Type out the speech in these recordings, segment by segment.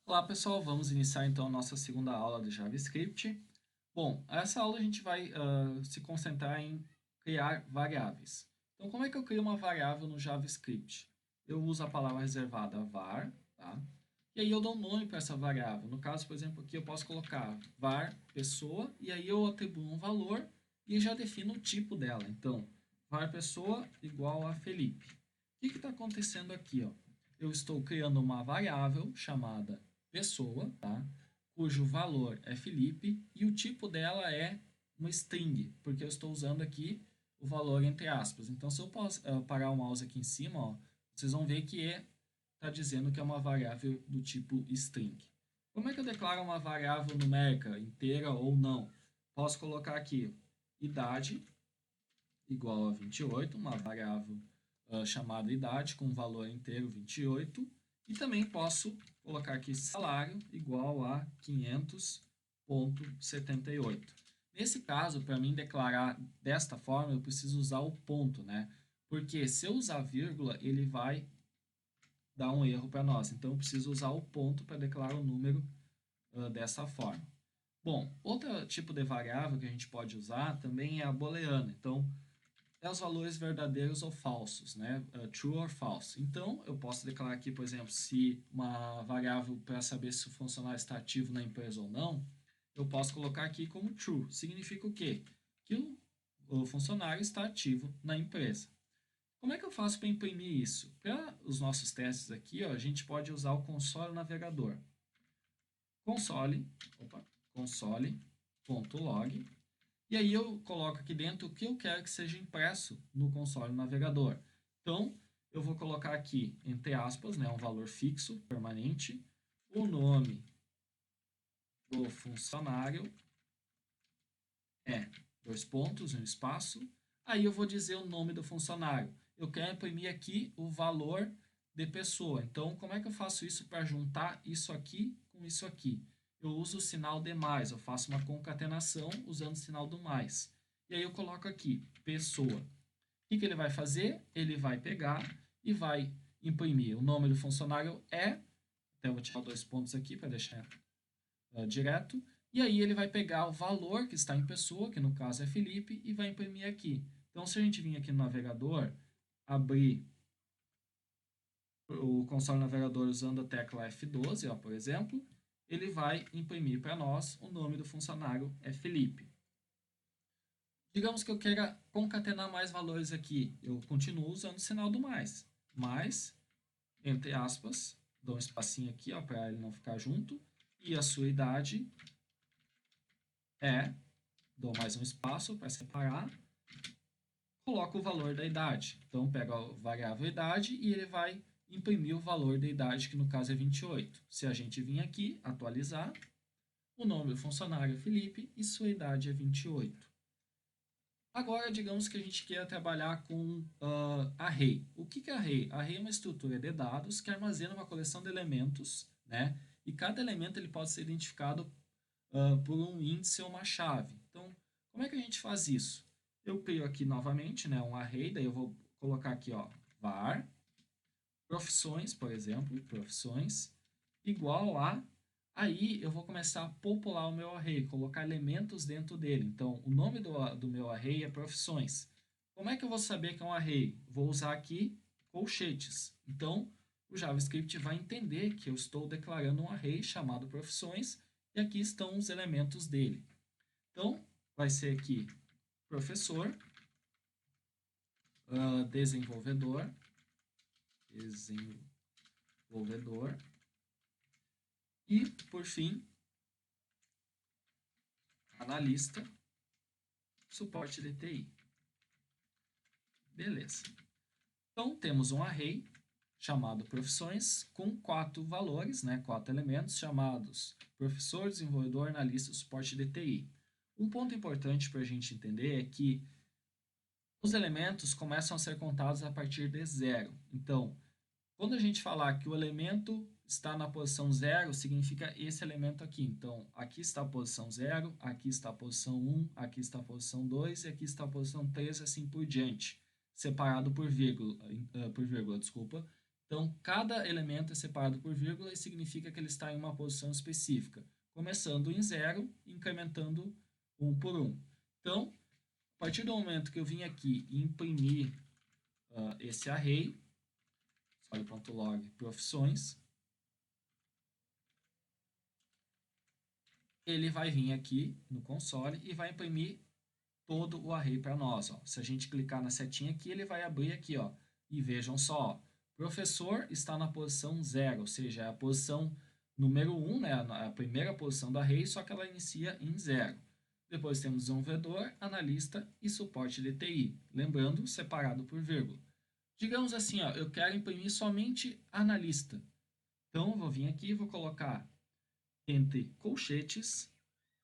Olá pessoal, vamos iniciar então a nossa segunda aula de JavaScript. Bom, essa aula a gente vai se concentrar em criar variáveis. Então, como é que eu crio uma variável no JavaScript? Eu uso a palavra reservada var, tá? E aí eu dou um nome para essa variável. No caso, por exemplo, aqui eu posso colocar var pessoa, e aí eu atribuo um valor e já defino o tipo dela. Então, var pessoa igual a Felipe. O que está acontecendo aqui, ó? Eu estou criando uma variável chamada pessoa, tá? Cujo valor é Felipe e o tipo dela é uma string, porque eu estou usando aqui o valor entre aspas. Então, se eu parar o mouse aqui em cima, ó, vocês vão ver que está dizendo que é uma variável do tipo string. Como é que eu declaro uma variável numérica, inteira ou não? Posso colocar aqui idade igual a 28, uma variável chamada idade com valor inteiro 28, e também posso colocar aqui salário igual a 500,78. Nesse caso, para mim declarar desta forma, eu preciso usar o ponto, né? Porque se eu usar vírgula, ele vai dar um erro para nós. Então, eu preciso usar o ponto para declarar o número dessa forma. Bom, outro tipo de variável que a gente pode usar também é a booleana. Então, é os valores verdadeiros ou falsos, né? True or false. Então, eu posso declarar aqui, por exemplo, se uma variável para saber se o funcionário está ativo na empresa ou não, eu posso colocar aqui como true. Significa o quê? Que o funcionário está ativo na empresa. Como é que eu faço para imprimir isso? Para os nossos testes aqui, ó, a gente pode usar o console navegador. Console.log. E aí eu coloco aqui dentro o que eu quero que seja impresso no console navegador. Então, eu vou colocar aqui, entre aspas, né, um valor fixo, permanente, o nome do funcionário é, dois pontos, um espaço, aí eu vou dizer o nome do funcionário. Eu quero imprimir aqui o valor de pessoa. Então, como é que eu faço isso para juntar isso aqui com isso aqui? Eu uso o sinal de mais, eu faço uma concatenação usando o sinal do mais. E aí eu coloco aqui, pessoa. O que ele vai fazer? Ele vai pegar e vai imprimir o nome do funcionário é, até eu vou tirar dois pontos aqui para deixar direto, e aí ele vai pegar o valor que está em pessoa, que no caso é Felipe, e vai imprimir aqui. Então, se a gente vir aqui no navegador, abrir o console navegador usando a tecla F12, ó, por exemplo, ele vai imprimir para nós o nome do funcionário é Felipe. Digamos que eu queira concatenar mais valores aqui. Eu continuo usando o sinal do mais. Mais, entre aspas, dou um espacinho aqui para ele não ficar junto. E a sua idade é, dou mais um espaço para separar, coloco o valor da idade. Então, pego a variável idade e ele vai imprimir o valor da idade, que no caso é 28. Se a gente vir aqui, atualizar, o nome do funcionário é Felipe e sua idade é 28. Agora, digamos que a gente queira trabalhar com array. O que é array? Array é uma estrutura de dados que armazena uma coleção de elementos, né? E cada elemento ele pode ser identificado por um índice ou uma chave. Então, como é que a gente faz isso? Eu crio aqui novamente, né, um array, daí eu vou colocar aqui, ó, var, profissões, por exemplo, profissões, igual a... Aí eu vou começar a popular o meu array, colocar elementos dentro dele. Então, o nome do meu array é profissões. Como é que eu vou saber que é um array? Vou usar aqui colchetes. Então, o JavaScript vai entender que eu estou declarando um array chamado profissões e aqui estão os elementos dele. Então, vai ser aqui professor, desenvolvedor, e, por fim, analista, suporte de TI. Beleza. Então, temos um array chamado profissões com 4 valores, né, 4 elementos chamados professor, desenvolvedor, analista e suporte de TI. Um ponto importante para a gente entender é que os elementos começam a ser contados a partir de zero. Então, quando a gente falar que o elemento está na posição zero, significa esse elemento aqui. Então, aqui está a posição zero, aqui está a posição 1, aqui está a posição 2 e aqui está a posição 3, assim por diante, separado por vírgula, desculpa. Então, cada elemento é separado por vírgula e significa que ele está em uma posição específica, começando em 0 e incrementando 1 por 1. Então, a partir do momento que eu vim aqui e imprimir esse array, console.log profissões, ele vai vir aqui no console e vai imprimir todo o array para nós. Ó. Se a gente clicar na setinha aqui, ele vai abrir aqui, ó. E vejam só, ó, professor está na posição 0, ou seja, é a posição número 1, né, a primeira posição do array, só que ela inicia em 0. Depois temos desenvolvedor, analista e suporte de TI, lembrando, separado por vírgula. Digamos assim, ó, eu quero imprimir somente analista. Então, eu vou vir aqui e vou colocar entre colchetes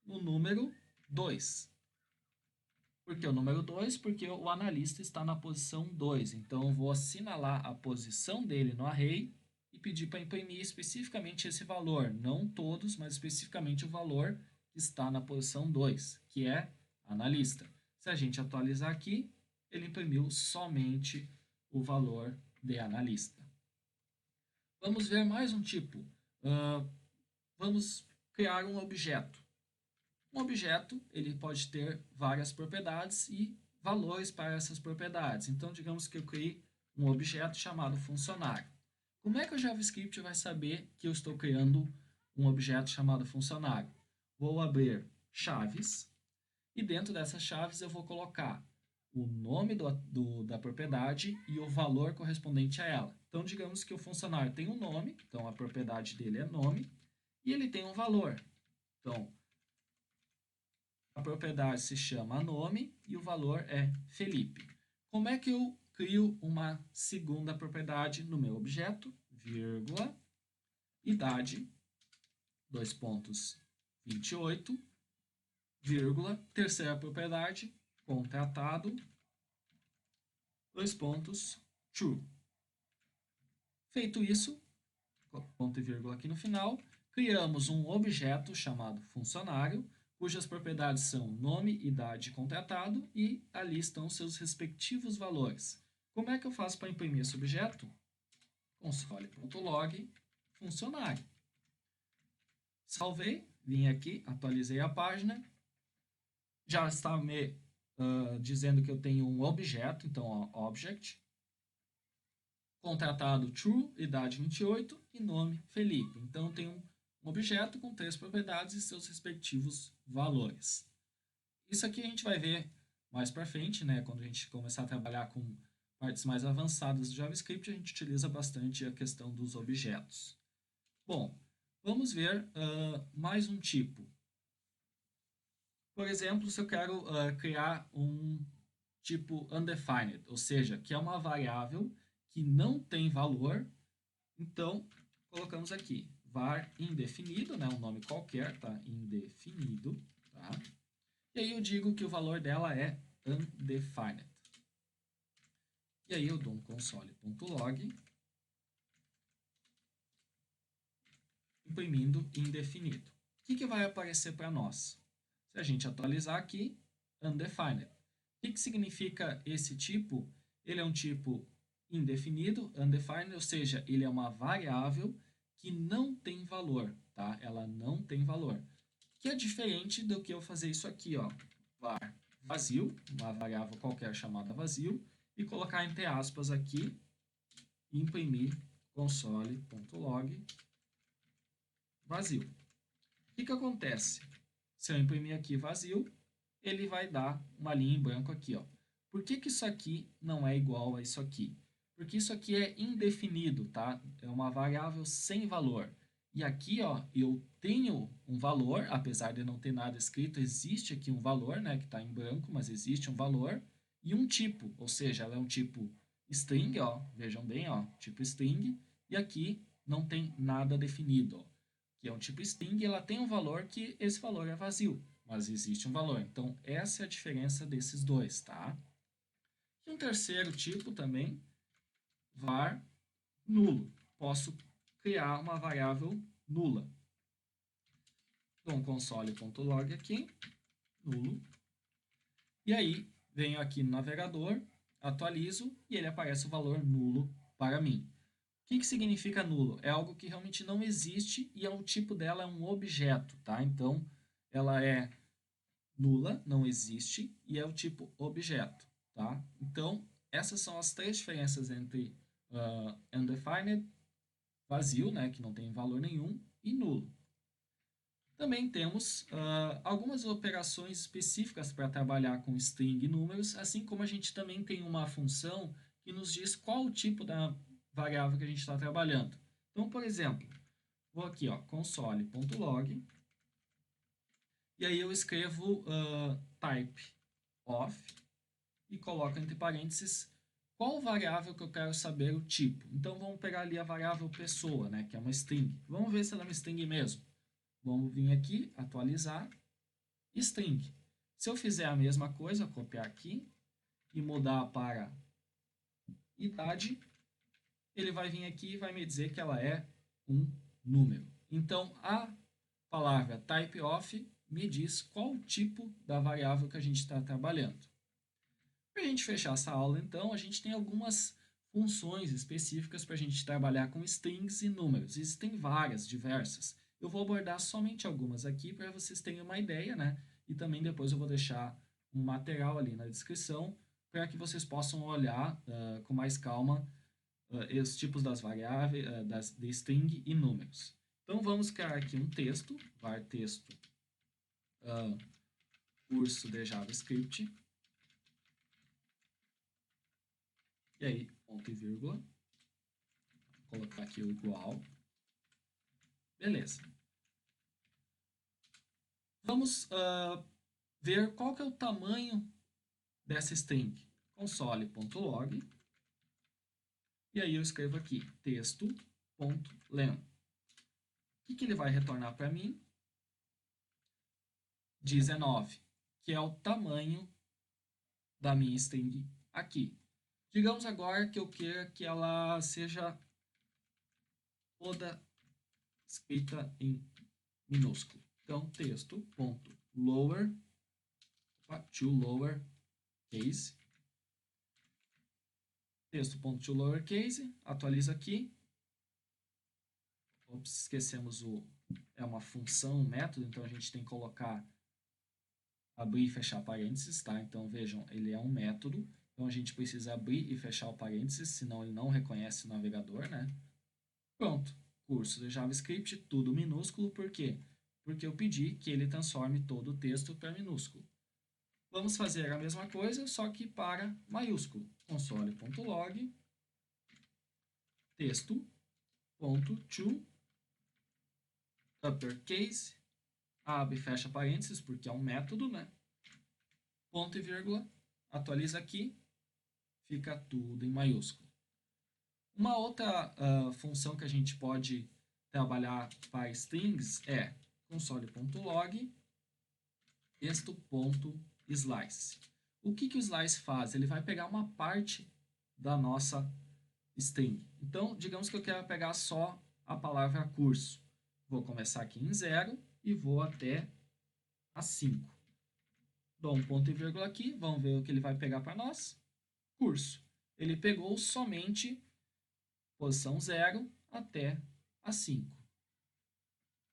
o número 2. Por que o número 2? Porque o analista está na posição 2. Então, eu vou assinalar a posição dele no array e pedir para imprimir especificamente esse valor. Não todos, mas especificamente o valor que está na posição 2, que é analista. Se a gente atualizar aqui, ele imprimiu somente o valor de analista. Vamos ver mais um tipo. Vamos criar um objeto. Um objeto ele pode ter várias propriedades e valores para essas propriedades. Então, digamos que eu criei um objeto chamado funcionário. Como é que o JavaScript vai saber que eu estou criando um objeto chamado funcionário? Vou abrir chaves e dentro dessas chaves eu vou colocar o nome da propriedade e o valor correspondente a ela. Então, digamos que o funcionário tem um nome, então a propriedade dele é nome, e ele tem um valor. Então, a propriedade se chama nome e o valor é Felipe. Como é que eu crio uma segunda propriedade no meu objeto? Vírgula, idade, 2,28, vírgula, terceira propriedade, contratado, 2 pontos, true. Feito isso, ponto e vírgula aqui no final, criamos um objeto chamado funcionário, cujas propriedades são nome, idade e contratado, e ali estão seus respectivos valores. Como é que eu faço para imprimir esse objeto? Console.log funcionário. Salvei, vim aqui, atualizei a página, já está me dizendo que eu tenho um objeto, então ó, object, contratado true, idade 28 e nome Felipe. Então eu tenho um objeto com 3 propriedades e seus respectivos valores. Isso aqui a gente vai ver mais para frente, né? Quando a gente começar a trabalhar com partes mais avançadas do JavaScript, a gente utiliza bastante a questão dos objetos. Bom, vamos ver mais um tipo. Por exemplo, se eu quero criar um tipo undefined, ou seja, que é uma variável que não tem valor, então colocamos aqui var indefinido, né, um nome qualquer, tá? Indefinido, tá? E aí eu digo que o valor dela é undefined. E aí eu dou um console.log imprimindo indefinido. O que vai aparecer para nós? Se a gente atualizar aqui, undefined. O que significa esse tipo? Ele é um tipo indefinido, undefined, ou seja, ele é uma variável que não tem valor, tá? Ela não tem valor. Que é diferente do que eu fazer isso aqui, ó. Var vazio, uma variável qualquer chamada vazio, e colocar entre aspas aqui e imprimir console.log vazio. O que acontece? Se eu imprimir aqui vazio, ele vai dar uma linha em branco aqui, ó. Por que isso aqui não é igual a isso aqui? Porque isso aqui é indefinido, tá? É uma variável sem valor. E aqui, ó, eu tenho um valor, apesar de não ter nada escrito, existe aqui um valor, né, que está em branco, mas existe um valor, e um tipo, ou seja, ela é um tipo string, ó, vejam bem, ó, tipo string, e aqui não tem nada definido, ó, que é um tipo string, e ela tem um valor que esse valor é vazio, mas existe um valor. Então, essa é a diferença desses dois, tá? E um terceiro tipo também, var nulo. Posso criar uma variável nula. Dou um console.log aqui, nulo. E aí, venho aqui no navegador, atualizo e ele aparece o valor nulo para mim. que significa nulo? É algo que realmente não existe e o tipo dela é um objeto, tá? Então, ela é nula, não existe, e é o tipo objeto, tá? Então, essas são as três diferenças entre undefined, vazio, né, que não tem valor nenhum, e nulo. Também temos algumas operações específicas para trabalhar com string e números, assim como a gente também tem uma função que nos diz qual o tipo da variável que a gente está trabalhando. Então, por exemplo, vou aqui, ó, console.log, e aí eu escrevo type of e coloco entre parênteses qual variável que eu quero saber o tipo. Então, vamos pegar ali a variável pessoa, né, que é uma string. Vamos ver se ela é uma string mesmo. Vamos vir aqui, atualizar, string. Se eu fizer a mesma coisa, copiar aqui e mudar para idade, ele vai vir aqui e vai me dizer que ela é um número. Então, a palavra typeof me diz qual o tipo da variável que a gente está trabalhando. Para a gente fechar essa aula, então, a gente tem algumas funções específicas para a gente trabalhar com strings e números. Existem várias, diversas. Eu vou abordar somente algumas aqui para vocês terem uma ideia, né? E também depois eu vou deixar um material ali na descrição para que vocês possam olhar com mais calma os tipos das variáveis, de string e números. Então vamos criar aqui um texto, var texto curso de JavaScript. E aí, ponto e vírgula. Vou colocar aqui o igual. Beleza. Vamos ver qual que é o tamanho dessa string. Console.log. E aí eu escrevo aqui texto.len. O que ele vai retornar para mim? 19, que é o tamanho da minha string aqui. Digamos agora que eu queira que ela seja toda escrita em minúsculo. Então, texto.lower to lower case. Texto.toLowerCase, atualiza aqui. Ops, esquecemos é uma função, um método, então a gente tem que colocar, abrir e fechar parênteses, tá? Então vejam, ele é um método, então a gente precisa abrir e fechar o parênteses, senão ele não reconhece o navegador, né? Pronto, curso de JavaScript, tudo minúsculo, por quê? Porque eu pedi que ele transforme todo o texto para minúsculo. Vamos fazer a mesma coisa, só que para maiúsculo. Console.log, texto.to uppercase, abre e fecha parênteses, porque é um método, né? Ponto e vírgula, atualiza aqui, fica tudo em maiúsculo. Uma outra função que a gente pode trabalhar para strings é console.log texto.slice. O que o slice faz? Ele vai pegar uma parte da nossa string. Então, digamos que eu quero pegar só a palavra curso. Vou começar aqui em 0 e vou até a 5. Dou um ponto e vírgula aqui, vamos ver o que ele vai pegar para nós. Curso. Ele pegou somente posição 0 até a 5.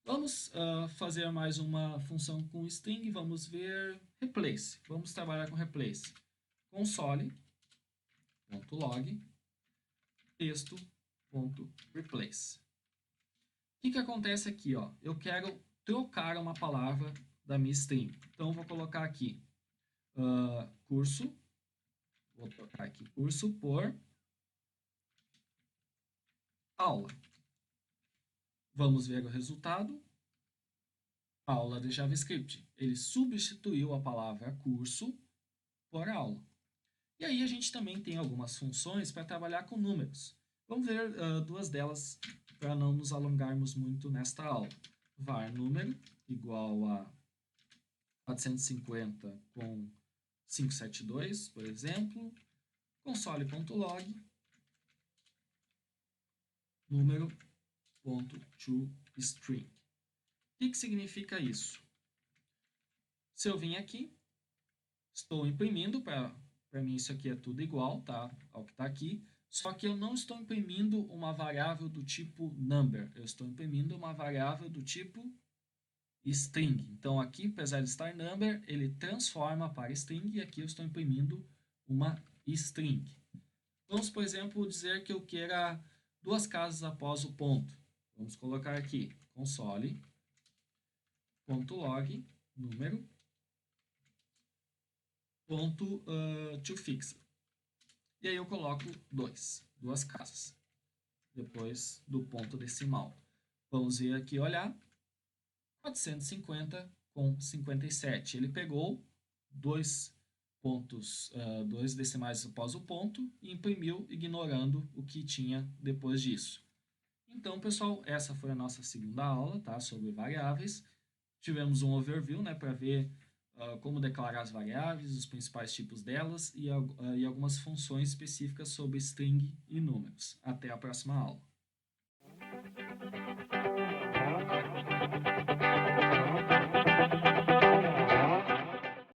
Vamos fazer mais uma função com string, vamos ver replace. Vamos trabalhar com replace. Console.log texto.replace. O que acontece aqui? Ó? Eu quero trocar uma palavra da minha string. Então, vou colocar aqui curso. Vou trocar aqui curso por aula. Vamos ver o resultado. Aula de JavaScript. Ele substituiu a palavra curso por aula. E aí a gente também tem algumas funções para trabalhar com números. Vamos ver duas delas para não nos alongarmos muito nesta aula. Var número igual a 450 com 572, por exemplo. Console.log número.toString. O que significa isso? Se eu vim aqui, estou imprimindo, para mim isso aqui é tudo igual, tá? Ao que está aqui. Só que eu não estou imprimindo uma variável do tipo number, eu estou imprimindo uma variável do tipo string. Então aqui, apesar de estar number, ele transforma para string e aqui eu estou imprimindo uma string. Vamos, por exemplo, dizer que eu queira 2 casas após o ponto. Vamos colocar aqui console.log número .toFixed. E aí eu coloco 2 casas, depois do ponto decimal. Vamos ver aqui, olhar, 450 com 57. Ele pegou 2 pontos, 2 decimais após o ponto e imprimiu, ignorando o que tinha depois disso. Então, pessoal, essa foi a nossa segunda aula, tá, sobre variáveis. Tivemos um overview, né, para ver como declarar as variáveis, os principais tipos delas e algumas funções específicas sobre string e números. Até a próxima aula.